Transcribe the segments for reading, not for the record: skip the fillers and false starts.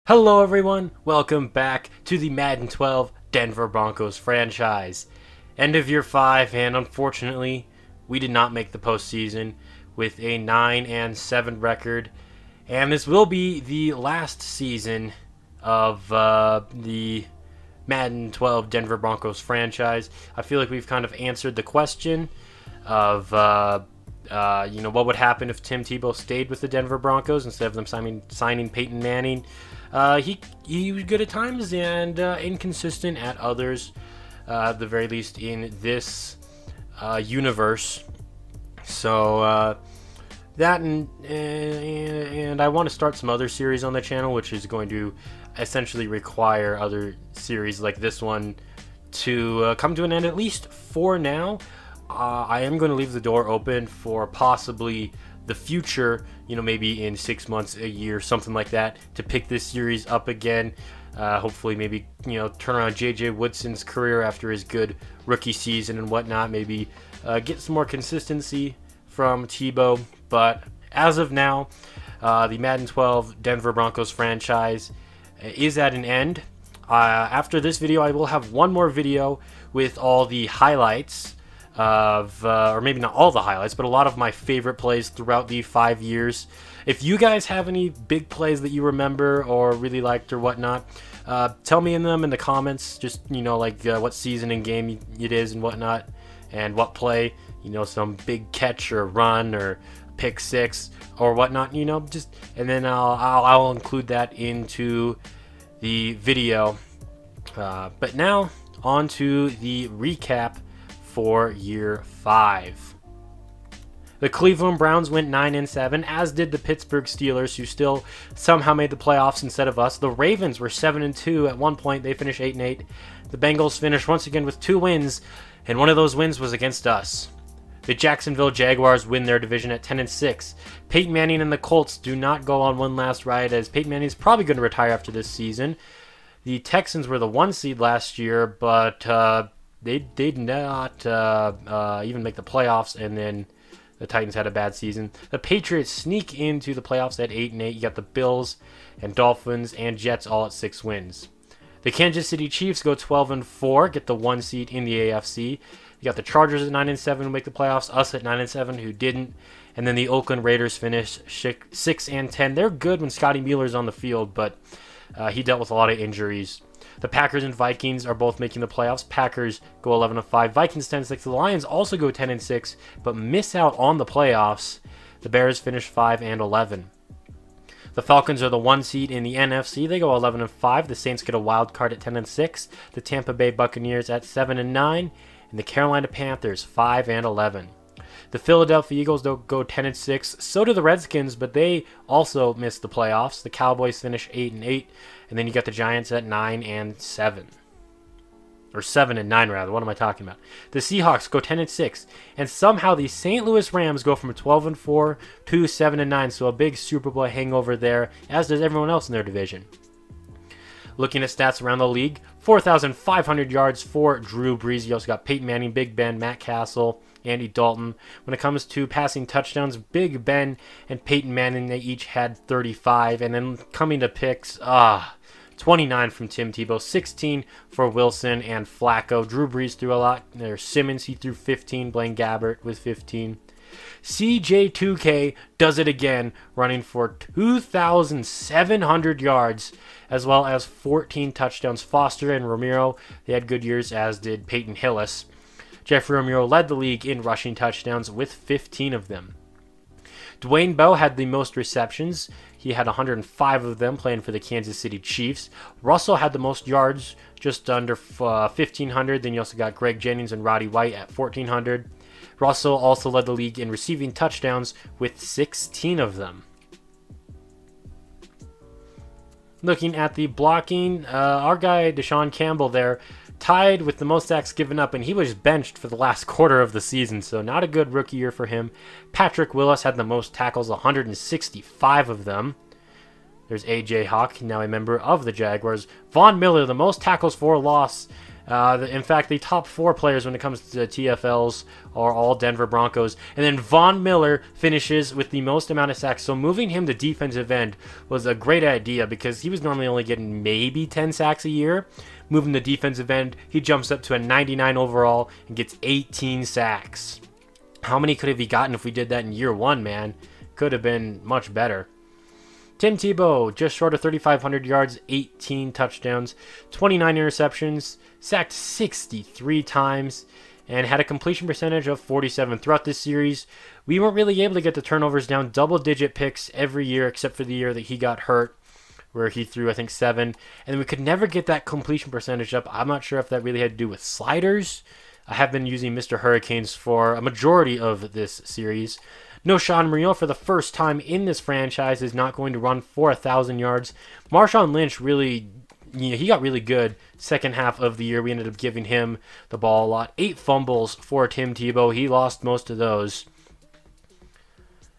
Hello everyone, welcome back to the Madden 12 Denver Broncos franchise. End of year 5, and unfortunately, we did not make the postseason with a 9-7 record. And this will be the last season of the Madden 12 Denver Broncos franchise. I feel like we've kind of answered the question of what would happen if Tim Tebow stayed with the Denver Broncos instead of them signing Peyton Manning. He was good at times and inconsistent at others, at the very least in this universe. So that and I want to start some other series on the channel, which is going to essentially require other series like this one to come to an end, at least for now. I am going to leave the door open for possibly the future, maybe in 6 months, a year, something like that, to pick this series up again. Hopefully maybe, turn around J.J. Woodson's career after his good rookie season and whatnot. Maybe get some more consistency from Tebow. But as of now, the Madden 12 Denver Broncos franchise is at an end. After this video, I will have one more video with all the highlights of, or maybe not all the highlights, but a lot of my favorite plays throughout the 5 years. If you guys have any big plays that you remember or really liked or whatnot, tell me in the comments. Just what season and game it is and whatnot, and what play. Some big catch or run or pick six or whatnot. And then I'll include that into the video. But now on to the recap for year 5. The Cleveland Browns went 9-7, as did the Pittsburgh Steelers, who still somehow made the playoffs instead of us. The Ravens were 7-2 at one point. They finished 8-8. The Bengals finished once again with 2 wins, and one of those wins was against us. The Jacksonville Jaguars win their division at 10-6. Peyton Manning and the Colts do not go on one last ride, as Peyton Manning is probably going to retire after this season. The Texans were the 1 seed last year, but they did not even make the playoffs, and then the Titans had a bad season. The Patriots sneak into the playoffs at 8-8. You got the Bills and Dolphins and Jets all at 6 wins. The Kansas City Chiefs go 12-4, get the 1 seed in the AFC. You got the Chargers at 9-7 who make the playoffs, us at 9-7 who didn't, and then the Oakland Raiders finish 6-10. They're good when Scotty Mueller's on the field, but he dealt with a lot of injuries. The Packers and Vikings are both making the playoffs. Packers go 11-5. Vikings 10-6. The Lions also go 10-6, but miss out on the playoffs. The Bears finish 5-11. The Falcons are the 1 seed in the NFC. They go 11-5. The Saints get a wild card at 10-6. The Tampa Bay Buccaneers at 7-9, and the Carolina Panthers 5-11. The Philadelphia Eagles go 10-6. So do the Redskins, but they also miss the playoffs. The Cowboys finish 8-8, and then you got the Giants at 9-7, or 7-9 rather. What am I talking about? The Seahawks go 10-6, and somehow the St. Louis Rams go from 12-4 to 7-9. So a big Super Bowl hangover there, as does everyone else in their division. Looking at stats around the league, 4,500 yards for Drew Brees. You also got Peyton Manning, Big Ben, Matt Castle, Andy Dalton. When it comes to passing touchdowns, Big Ben and Peyton Manning, they each had 35. And then coming to picks, 29 from Tim Tebow, 16 for Wilson and Flacco. Drew Brees threw a lot. There's Simmons, he threw 15. Blaine Gabbert with 15. CJ2K does it again, running for 2,700 yards, as well as 14 touchdowns. Foster and Romero, they had good years, as did Peyton Hillis. Jeffrey Romero led the league in rushing touchdowns with 15 of them. Dwayne Bowe had the most receptions. He had 105 of them, playing for the Kansas City Chiefs. Russell had the most yards, just under 1,500. Then you also got Greg Jennings and Roddy White at 1,400. Russell also led the league in receiving touchdowns with 16 of them. Looking at the blocking, our guy Deshaun Campbell there tied with the most sacks given up, and he was benched for the last quarter of the season, so not a good rookie year for him. Patrick Willis had the most tackles, 165 of them. There's A.J. Hawk, now a member of the Jaguars. Von Miller, the most tackles for a loss, In fact, the top 4 players when it comes to TFLs are all Denver Broncos. And then Von Miller finishes with the most amount of sacks. So moving him to defensive end was a great idea because he was normally only getting maybe 10 sacks a year. Moving to defensive end, he jumps up to a 99 overall and gets 18 sacks. How many could have he gotten if we did that in year 1, man? Could have been much better. Tim Tebow, just short of 3,500 yards, 18 touchdowns, 29 interceptions, sacked 63 times, and had a completion percentage of 47 throughout this series. We weren't really able to get the turnovers down, double-digit picks every year except for the year that he got hurt, where he threw, I think, 7. And we could never get that completion percentage up. I'm not sure if that really had to do with sliders. I have been using Mr. Hurricanes for a majority of this series. Knowshon Moreno, for the first time in this franchise, is not going to run for 1,000 yards. Marshawn Lynch really, he got really good second half of the year. We ended up giving him the ball a lot. 8 fumbles for Tim Tebow. He lost most of those.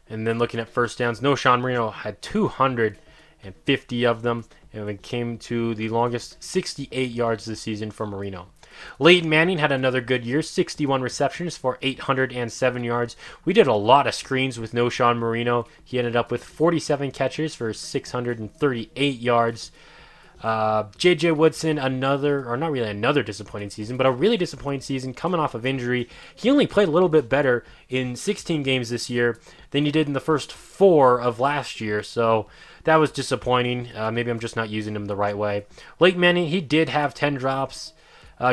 And then looking at first downs, Knowshon Moreno had 250 of them. And it came to the longest 68 yards this season for Moreno. Leighton Manning had another good year, 61 receptions for 807 yards. We did a lot of screens with Knowshon Moreno. He ended up with 47 catches for 638 yards. J.J. Woodson, not really another disappointing season, but a really disappointing season coming off of injury. He only played a little bit better in 16 games this year than he did in the first 4 of last year, so that was disappointing. Maybe I'm just not using him the right way. Leighton Manning, he did have 10 drops.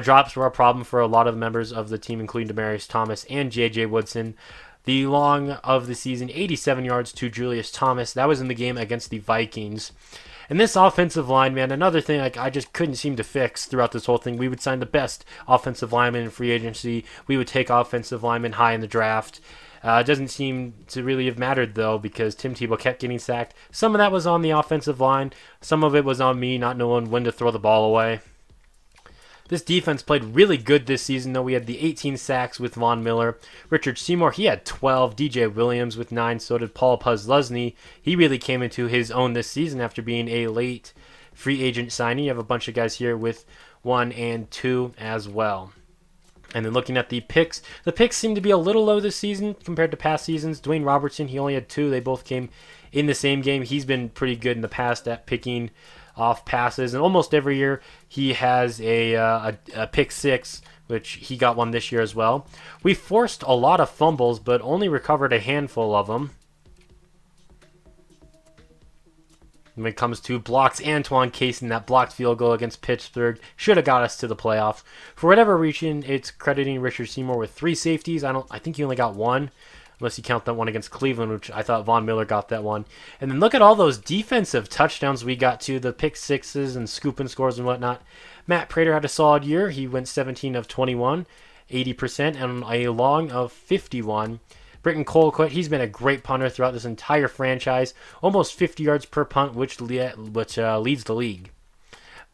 Drops were a problem for a lot of members of the team, including Demaryius Thomas and J.J. Woodson. The long of the season, 87 yards to Julius Thomas. That was in the game against the Vikings. And this offensive line, man, another thing I just couldn't seem to fix throughout this whole thing. We would sign the best offensive lineman in free agency. We would take offensive linemen high in the draft. It doesn't seem to really have mattered, though, because Tim Tebow kept getting sacked. Some of that was on the offensive line. Some of it was on me not knowing when to throw the ball away. This defense played really good this season, though. We had the 18 sacks with Von Miller. Richard Seymour, he had 12. DJ Williams with 9. So did Paul Posluszny. He really came into his own this season after being a late free agent signing. You have a bunch of guys here with 1 and 2 as well. And then looking at the picks seem to be a little low this season compared to past seasons. Dwayne Robertson, he only had 2. They both came in the same game. He's been pretty good in the past at picking off passes, and almost every year he has a pick 6, which he got one this year as well. We forced a lot of fumbles, but only recovered a handful of them. When it comes to blocks, Antoine Cason, that blocked field goal against Pittsburgh, should have got us to the playoffs. For whatever reason, it's crediting Richard Seymour with 3 safeties. I think he only got 1. Unless you count that one against Cleveland, which I thought Von Miller got that one. And then look at all those defensive touchdowns we got to, the pick 6s and scooping scores and whatnot. Matt Prater had a solid year. He went 17 of 21, 80%, and a long of 51. Britton Colquitt, he's been a great punter throughout this entire franchise. Almost 50 yards per punt, which leads the league.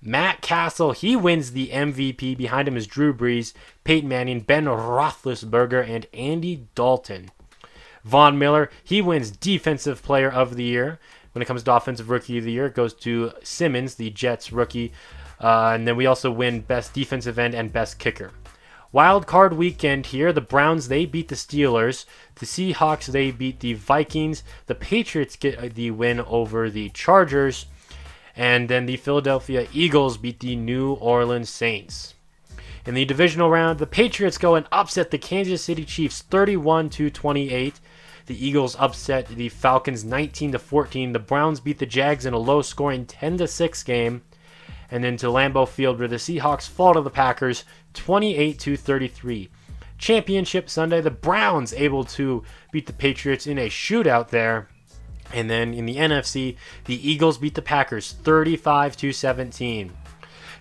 Matt Castle, he wins the MVP. Behind him is Drew Brees, Peyton Manning, Ben Roethlisberger, and Andy Dalton. Von Miller, he wins Defensive Player of the Year. When it comes to Offensive Rookie of the Year, it goes to Simmons, the Jets rookie. And then we also win Best Defensive End and Best Kicker. Wild Card Weekend here. The Browns, they beat the Steelers. The Seahawks, they beat the Vikings. The Patriots get the win over the Chargers. And then the Philadelphia Eagles beat the New Orleans Saints. In the divisional round, the Patriots go and upset the Kansas City Chiefs 31-28. The Eagles upset the Falcons 19-14. The Browns beat the Jags in a low-scoring 10-6 game. And then to Lambeau Field, where the Seahawks fall to the Packers 28-33. Championship Sunday, the Browns able to beat the Patriots in a shootout there. And then in the NFC, the Eagles beat the Packers 35-17.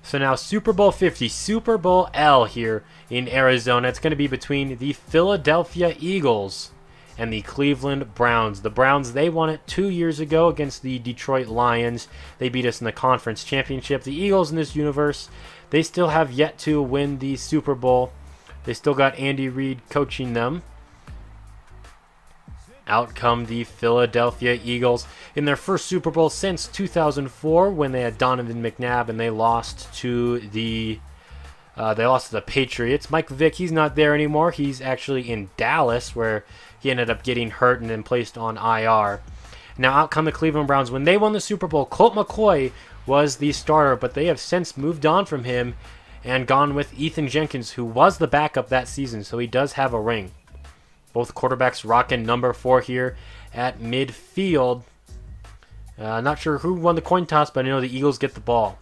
So now Super Bowl 50, Super Bowl L here in Arizona. It's going to be between the Philadelphia Eagles and the Cleveland Browns. The Browns, they won it 2 years ago against the Detroit Lions. They beat us in the conference championship. The Eagles in this universe, they still have yet to win the Super Bowl. They still got Andy Reid coaching them. Out come the Philadelphia Eagles in their first Super Bowl since 2004 when they had Donovan McNabb and they lost to the They lost to the Patriots. Mike Vick, he's not there anymore. He's actually in Dallas, where he ended up getting hurt and then placed on IR. Now out come the Cleveland Browns. When they won the Super Bowl, Colt McCoy was the starter, but they have since moved on from him and gone with Ethan Jenkins, who was the backup that season, so he does have a ring. Both quarterbacks rocking number 4 here at midfield. Not sure who won the coin toss, but I know the Eagles get the ball.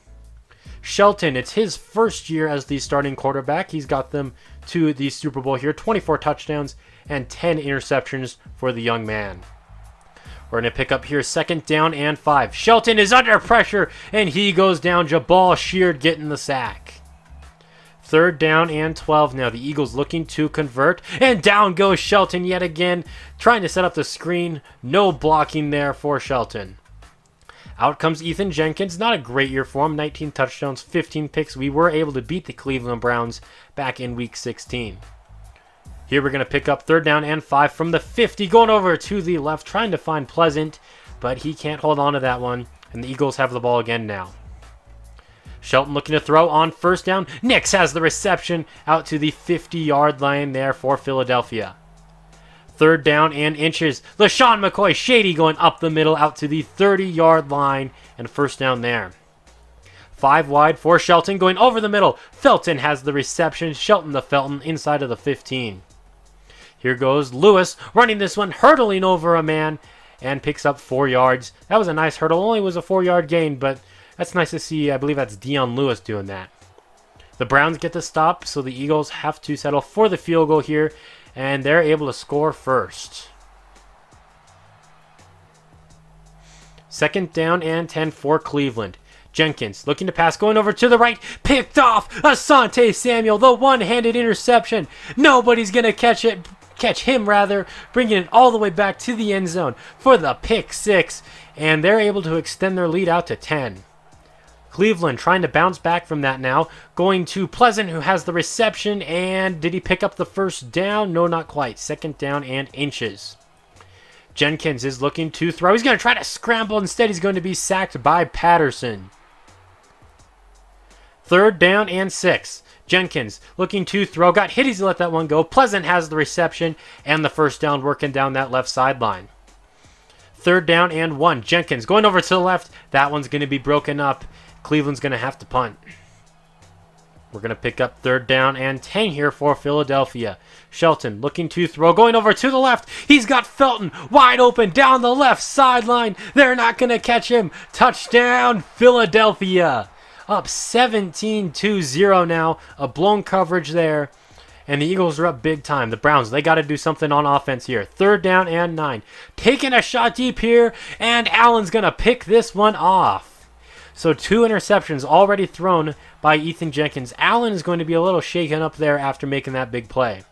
Shelton, it's his first year as the starting quarterback. He's got them to the Super Bowl here. 24 touchdowns and 10 interceptions for the young man. We're going to pick up here 2nd down and 5. Shelton is under pressure, and he goes down. Jabal Sheard getting the sack. 3rd down and 12 now. The Eagles looking to convert, and down goes Shelton yet again, trying to set up the screen. No blocking there for Shelton. Out comes Ethan Jenkins. Not a great year for him. 19 touchdowns, 15 picks. We were able to beat the Cleveland Browns back in Week 16. Here we're going to pick up 3rd down and 5 from the 50. Going over to the left, trying to find Pleasant, but he can't hold on to that one. And the Eagles have the ball again now. Shelton looking to throw on 1st down. Nix has the reception out to the 50-yard line there for Philadelphia. 3rd down and inches. LaShawn McCoy, shady going up the middle out to the 30-yard line, and 1st down there. 5 wide for Shelton going over the middle. Felton has the reception. Shelton to Felton inside of the 15. Here goes Lewis running this one, hurdling over a man, and picks up 4 yards. That was a nice hurdle. Only was a 4-yard gain, but that's nice to see. I believe that's Dion Lewis doing that. The Browns get the stop, so the Eagles have to settle for the field goal here, and they're able to score first. 2nd down and 10 for Cleveland. Jenkins looking to pass, going over to the right, picked off. Asante Samuel, the one-handed interception. Nobody's going to catch him, bringing it all the way back to the end zone for the pick 6, and they're able to extend their lead out to 10. Cleveland trying to bounce back from that now, going to Pleasant, who has the reception, and did he pick up the 1st down? No, not quite. 2nd down and inches. Jenkins is looking to throw. He's going to try to scramble. Instead, he's going to be sacked by Patterson. 3rd down and 6. Jenkins looking to throw. Got hit. He's let that one go. Pleasant has the reception and the 1st down, working down that left sideline. 3rd down and 1. Jenkins going over to the left. That one's going to be broken up. Cleveland's going to have to punt. We're going to pick up 3rd down and 10 here for Philadelphia. Shelton looking to throw, going over to the left. He's got Felton wide open down the left sideline. They're not going to catch him. Touchdown, Philadelphia. Up 17-0 now. A blown coverage there. And the Eagles are up big time. The Browns, they got to do something on offense here. 3rd down and 9. Taking a shot deep here. And Allen's going to pick this one off. So 2 interceptions already thrown by Ethan Jenkins. Allen is going to be a little shaken up there after making that big play.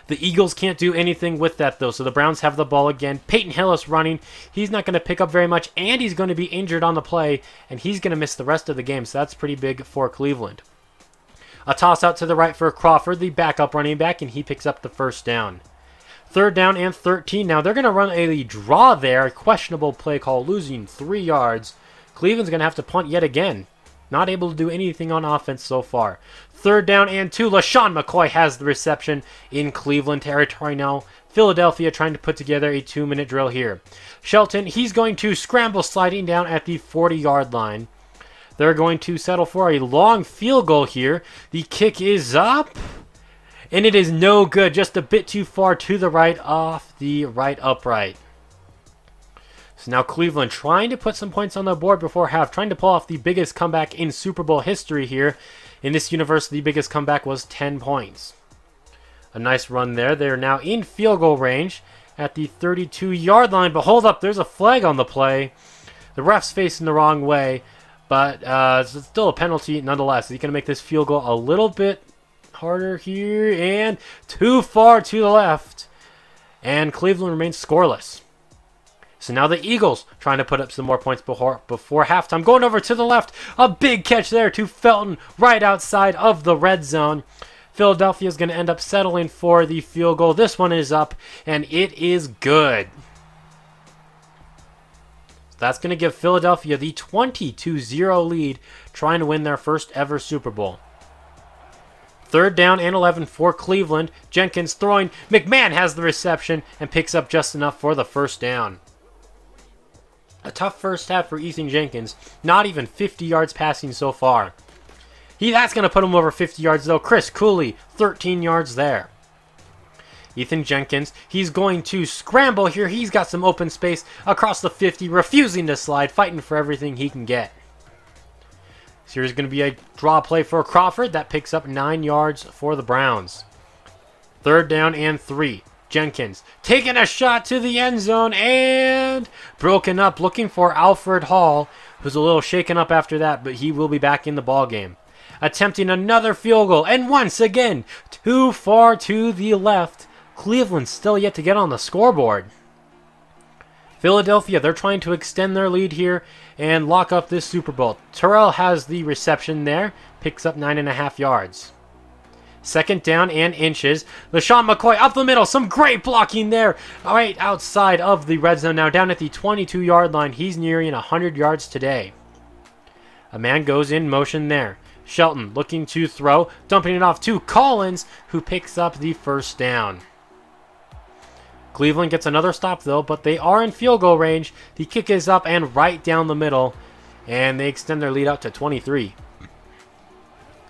The Eagles can't do anything with that, though, so the Browns have the ball again. Peyton Hillis running. He's not going to pick up very much, and he's going to be injured on the play, and he's going to miss the rest of the game, so that's pretty big for Cleveland. A toss out to the right for Crawford, the backup running back, and he picks up the 1st down. 3rd down and 13. Now, they're going to run a draw there. A questionable play call, losing 3 yards. Cleveland's going to have to punt yet again. Not able to do anything on offense so far. 3rd down and 2. LaShawn McCoy has the reception in Cleveland territory now. Philadelphia trying to put together a 2-minute drill here. Shelton, he's going to scramble sliding down at the 40-yard line. They're going to settle for a long field goal here. The kick is up. And it is no good. Just a bit too far to the right off the right upright. So now Cleveland trying to put some points on the board before half. Trying to pull off the biggest comeback in Super Bowl history here. In this universe, the biggest comeback was 10 points. A nice run there. They're now in field goal range at the 32-yard line. But hold up, there's a flag on the play. The ref's facing the wrong way. But it's still a penalty nonetheless. He's going to make this field goal a little bit harder here. And too far to the left. And Cleveland remains scoreless. So now the Eagles trying to put up some more points before halftime. Going over to the left. A big catch there to Felton right outside of the red zone. Philadelphia is going to end up settling for the field goal. This one is up, and it is good. So that's going to give Philadelphia the 20-0 lead, trying to win their first ever Super Bowl. 3rd down and 11 for Cleveland. Jenkins throwing. McMahon has the reception and picks up just enough for the first down. A tough first half for Ethan Jenkins. Not even 50 yards passing so far. That's going to put him over 50 yards though. Chris Cooley, 13 yards there. Ethan Jenkins, he's going to scramble here. He's got some open space across the 50, refusing to slide, fighting for everything he can get. So here's going to be a draw play for Crawford. That picks up 9 yards for the Browns. 3rd down and 3. Jenkins taking a shot to the end zone and broken up, looking for Alfred Hall, who's a little shaken up after that, but he will be back in the ball game. Attempting another field goal, and once again, too far to the left. Cleveland still yet to get on the scoreboard. Philadelphia, they're trying to extend their lead here and lock up this Super Bowl. Terrell has the reception there, picks up 9.5 yards. 2nd down and inches. LaShawn McCoy up the middle, some great blocking there, right outside of the red zone. Now down at the 22-yard line, he's nearing 100 yards today. A man goes in motion there. Shelton looking to throw, dumping it off to Collins, who picks up the first down. Cleveland gets another stop though, but they are in field goal range. The kick is up and right down the middle, and they extend their lead out to 23.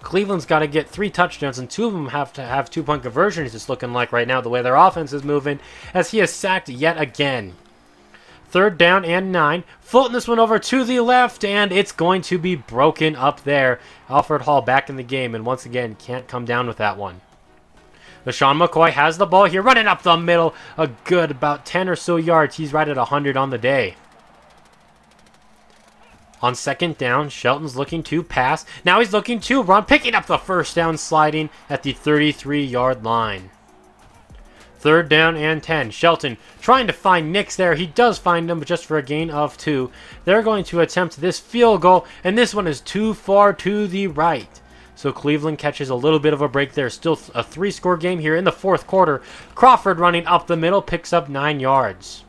Cleveland's got to get 3 touchdowns, and 2 of them have to have 2-point conversions. It's looking like right now the way their offense is moving, as he is sacked yet again. 3rd down and 9. Floating this one over to the left, and it's going to be broken up there. Alfred Hall back in the game, and once again can't come down with that one. LaShawn McCoy has the ball here, running up the middle, a good about 10 or so yards. He's right at 100 on the day. On 2nd down, Shelton's looking to pass. Now he's looking to run, picking up the first down, sliding at the 33-yard line. 3rd down and 10. Shelton trying to find Nix there. He does find him, but just for a gain of 2. They're going to attempt this field goal, and this one is too far to the right. So Cleveland catches a little bit of a break there. Still a 3-score game here in the 4th quarter. Crawford running up the middle, picks up 9 yards.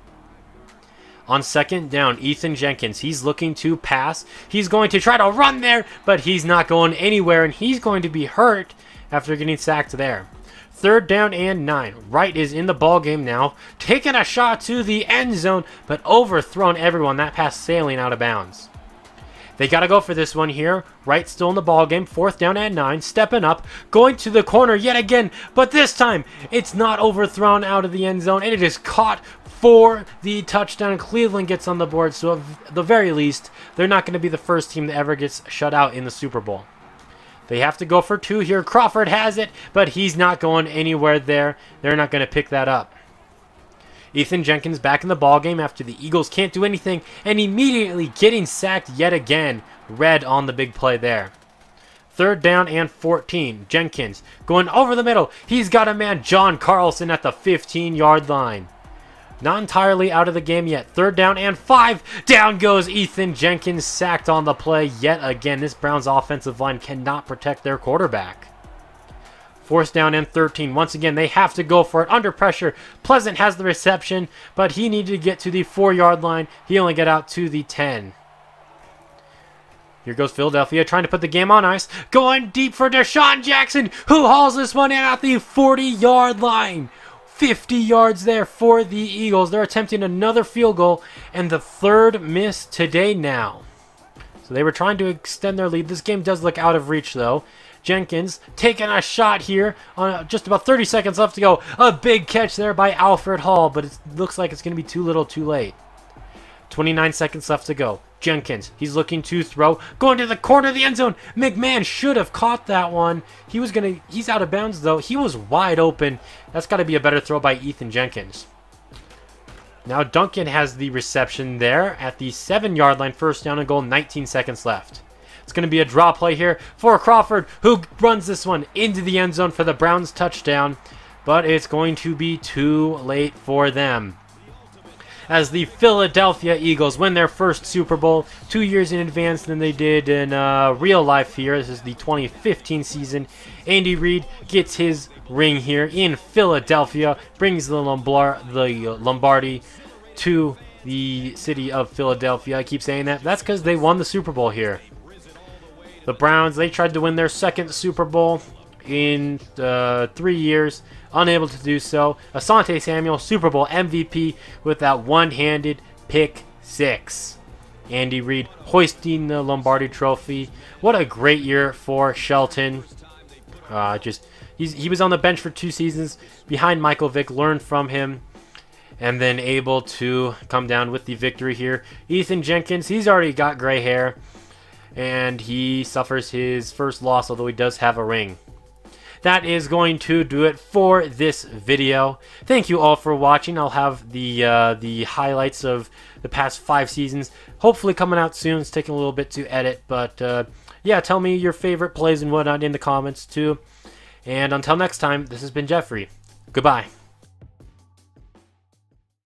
On 2nd down, Ethan Jenkins, he's looking to pass. He's going to try to run there, but he's not going anywhere, and he's going to be hurt after getting sacked there. 3rd down and 9. Wright is in the ball game now, taking a shot to the end zone, but overthrown everyone. That pass sailing out of bounds. They got to go for this one here. Wright still in the ball game. 4th down and 9. Stepping up. Going to the corner yet again. But this time, it's not overthrown out of the end zone. And it is caught for the touchdown. Cleveland gets on the board. So at the very least, they're not going to be the first team that ever gets shut out in the Super Bowl. They have to go for 2 here. Crawford has it, but he's not going anywhere there. They're not going to pick that up. Ethan Jenkins back in the ballgame after the Eagles can't do anything, and immediately getting sacked yet again. Red on the big play there. 3rd down and 14. Jenkins going over the middle. He's got a man, John Carlson, at the 15-yard line. Not entirely out of the game yet. 3rd down and 5. Down goes Ethan Jenkins, sacked on the play yet again. This Browns offensive line cannot protect their quarterback. 4th down and 13. Once again, they have to go for it under pressure. Pleasant has the reception, but he needed to get to the 4-yard line. He only got out to the 10. Here goes Philadelphia trying to put the game on ice. Going deep for Deshaun Jackson, who hauls this one in at the 40-yard line. 50 yards there for the Eagles. They're attempting another field goal, and the 3rd miss today now. So they were trying to extend their lead. This game does look out of reach, though. Jenkins taking a shot here on just about 30 seconds left to go. A big catch there by Alfred Hall, but it looks like it's going to be too little too late. 29 seconds left to go. Jenkins, he's looking to throw, going to the corner of the end zone. McMahon should have caught that one. He's out of bounds though. He was wide open. That's got to be a better throw by Ethan Jenkins. Now Duncan has the reception there at the 7-yard line. 1st down and goal, 19 seconds left. It's going to be a draw play here for Crawford, who runs this one into the end zone for the Browns touchdown, but it's going to be too late for them. As the Philadelphia Eagles win their first Super Bowl 2 years in advance than they did in real life here. This is the 2015 season. Andy Reid gets his ring here in Philadelphia, brings the Lombardi to the city of Philadelphia. I keep saying that. That's because they won the Super Bowl here. The Browns, they tried to win their 2nd Super Bowl in 3 years, unable to do so. Asante Samuel, Super Bowl MVP with that one-handed pick six. Andy Reid hoisting the Lombardi Trophy. What a great year for Shelton. He was on the bench for 2 seasons behind Michael Vick, learned from him, and then able to come down with the victory here. Ethan Jenkins, he's already got gray hair, and he suffers his first loss, although he does have a ring. That is going to do it for this video. Thank you all for watching. I'll have the highlights of the past 5 seasons hopefully coming out soon. It's taking a little bit to edit, but yeah, tell me your favorite plays and whatnot in the comments too. And until next time, this has been Jeffrey. Goodbye.